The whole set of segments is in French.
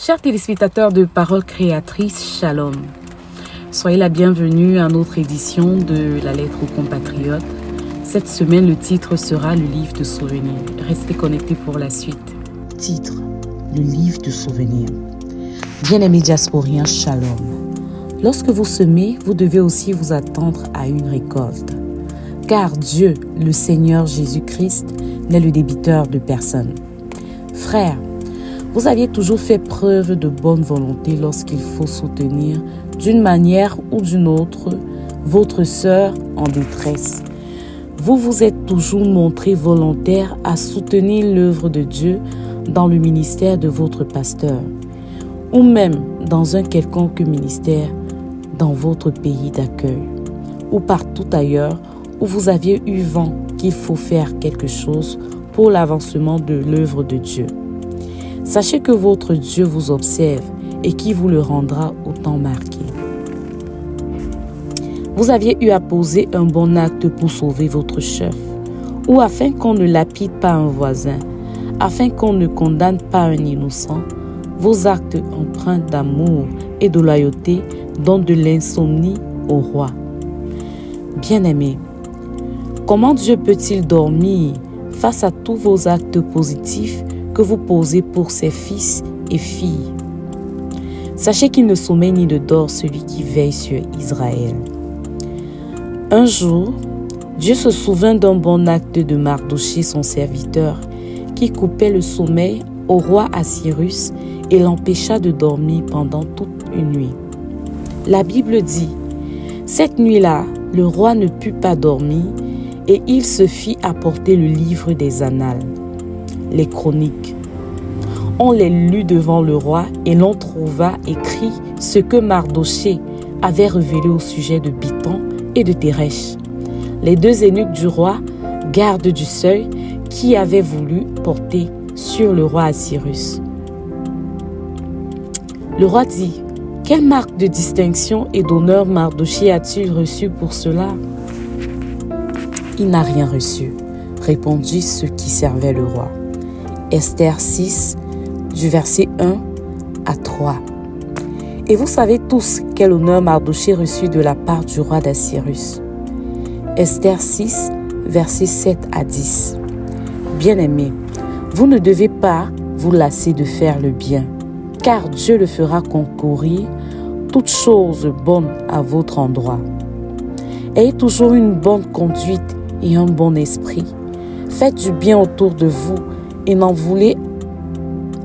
Chers téléspectateurs de Paroles Créatrices, Shalom. Soyez la bienvenue à notre édition de la lettre aux compatriotes. Cette semaine, le titre sera le livre de souvenirs. Restez connectés pour la suite. Titre, le livre de souvenirs. Bien-aimés diasporiens, Shalom. Lorsque vous semez, vous devez aussi vous attendre à une récolte. Car Dieu, le Seigneur Jésus-Christ, n'est le débiteur de personne. Frères, vous aviez toujours fait preuve de bonne volonté lorsqu'il faut soutenir, d'une manière ou d'une autre, votre sœur en détresse. Vous vous êtes toujours montré volontaire à soutenir l'œuvre de Dieu dans le ministère de votre pasteur, ou même dans un quelconque ministère dans votre pays d'accueil, ou partout ailleurs où vous aviez eu vent qu'il faut faire quelque chose pour l'avancement de l'œuvre de Dieu. Sachez que votre Dieu vous observe et qui vous le rendra autant marqué. Vous aviez eu à poser un bon acte pour sauver votre chef, ou afin qu'on ne lapide pas un voisin, afin qu'on ne condamne pas un innocent. Vos actes empreints d'amour et de loyauté donnent de l'insomnie au roi. Bien-aimés, comment Dieu peut-il dormir face à tous vos actes positifs que vous posez pour ses fils et filles? Sachez qu'il ne sommeille ni ne dort celui qui veille sur Israël. Un jour, Dieu se souvint d'un bon acte de Mardochée, son serviteur, qui coupait le sommeil au roi Assyrus et l'empêcha de dormir pendant toute une nuit. La Bible dit, « Cette nuit-là, le roi ne put pas dormir et il se fit apporter le livre des annales. » Les chroniques. On les lut devant le roi et l'on trouva écrit ce que Mardochée avait révélé au sujet de Biton et de Téresh, les deux eunuques du roi, gardes du seuil, qui avaient voulu porter sur le roi Assyrus. Le roi dit, « Quelle marque de distinction et d'honneur Mardochée a-t-il reçu pour cela ?» « Il n'a rien reçu, » répondit ceux qui servaient le roi. Esther 6, du verset 1 à 3. Et vous savez tous quel honneur Mardochée reçut de la part du roi d'Assyrus. Esther 6, versets 7 à 10. Bien-aimés, vous ne devez pas vous lasser de faire le bien, car Dieu le fera concourir toutes choses bonnes à votre endroit. Ayez toujours une bonne conduite et un bon esprit. Faites du bien autour de vous et n'en voulez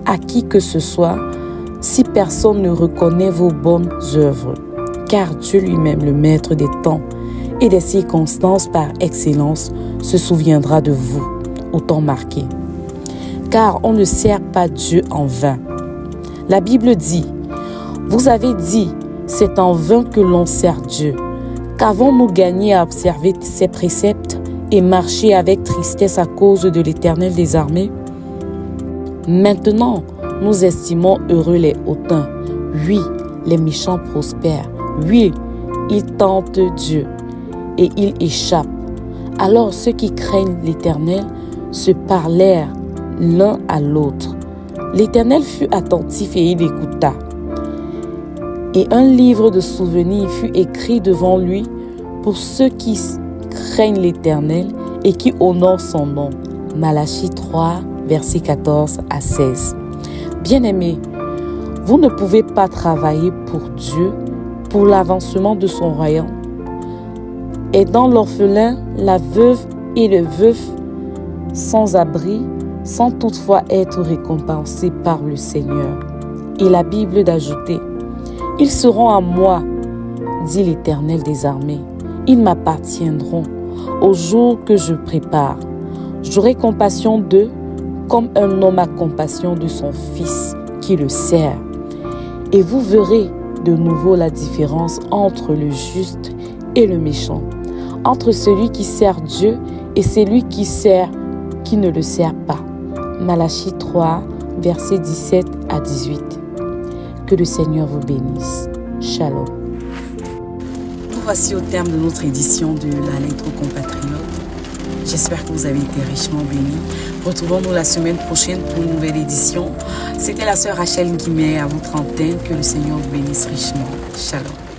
à qui que ce soit si personne ne reconnaît vos bonnes œuvres, car Dieu lui-même, le maître des temps et des circonstances par excellence, se souviendra de vous au temps marqué. Car on ne sert pas Dieu en vain. La Bible dit, « Vous avez dit, c'est en vain que l'on sert Dieu. Qu'avons-nous gagné à observer ses préceptes et marcher avec tristesse à cause de l'Éternel des armées? Maintenant, nous estimons heureux les hautains. Oui, les méchants prospèrent. Oui, ils tentent Dieu et ils échappent. » Alors ceux qui craignent l'Éternel se parlèrent l'un à l'autre. L'Éternel fut attentif et il écouta. Et un livre de souvenirs fut écrit devant lui pour ceux qui craignent l'Éternel et qui honorent son nom. Malachie 3, versets 14 à 16. Bien-aimés, vous ne pouvez pas travailler pour Dieu, pour l'avancement de son royaume. Aidant l'orphelin, la veuve et le veuf sans abri, sans toutefois être récompensés par le Seigneur. Et la Bible d'ajouter, « Ils seront à moi, dit l'Éternel des armées. Ils m'appartiendront au jour que je prépare. J'aurai compassion d'eux comme un homme a compassion de son fils qui le sert. Et vous verrez de nouveau la différence entre le juste et le méchant, entre celui qui sert Dieu et celui qui ne le sert pas. » Malachie 3, versets 17 à 18. Que le Seigneur vous bénisse. Shalom. Nous voici au terme de notre édition de la lettre aux compatriotes. J'espère que vous avez été richement bénis. Retrouvons-nous la semaine prochaine pour une nouvelle édition. C'était la sœur Rachel Guimet à votre antenne. Que le Seigneur vous bénisse richement. Shalom.